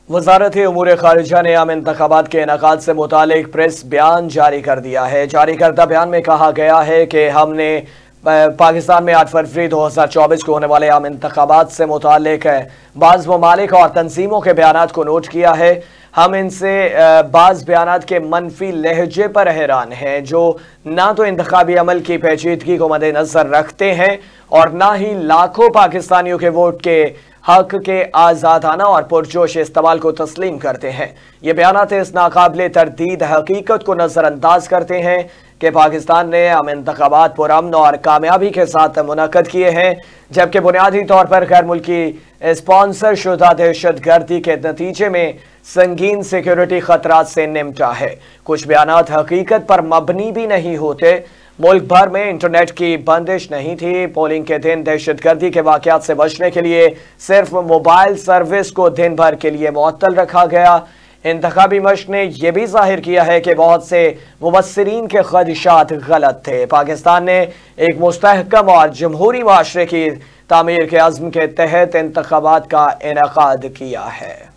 वज़ारत उमूर खारिजा ने आम इंतखाबात के इनेकाद से मुतालिक प्रेस बयान जारी कर दिया है। जारी करदा बयान में कहा गया है कि हमने पाकिस्तान में 8 फरवरी 2024 को होने वाले आम इंतखाबात से मुतालिक बाज़ ममालिक और तंजीमों के बयानात को नोट किया है। हम इनसे बाज़ बयानात के मनफी लहजे पर हैरान हैं, जो ना तो इंतखाबी अमल की पेचीदगी को मद्देनजर रखते हैं और ना ही लाखों पाकिस्तानियों के वोट के हक के आज़ादाना और पुरजोश इस्तेमाल को तस्लीम करते हैं। ये बयानात इस नाकाबिले तरदीद हकीकत को नज़रअंदाज करते हैं कि पाकिस्तान ने आम इंतखाबात पुरअमन और कामयाबी के साथ मुनक्कद किए हैं, जबकि बुनियादी तौर पर गैर मुल्की स्पॉन्सर शुदा दहशतगर्दी के नतीजे में संगीन सिक्योरिटी खतरात से निमटा है। कुछ बयानात हकीकत पर मबनी भी नहीं होते। मुल्क भर में इंटरनेट की बंदिश नहीं थी। पोलिंग के दिन दहशतगर्दी के वाकयात से बचने के लिए सिर्फ मोबाइल सर्विस को दिन भर के लिए मुअत्तल रखा गया। इंतखाबी मश्क ने यह भी जाहिर किया है कि बहुत से मुबस्सिरीन के खदशात गलत थे। पाकिस्तान ने एक मुस्तहकम और जमहूरी माशरे की तामीर के अज़्म के तहत इंतखाबात का इनेकाद किया है।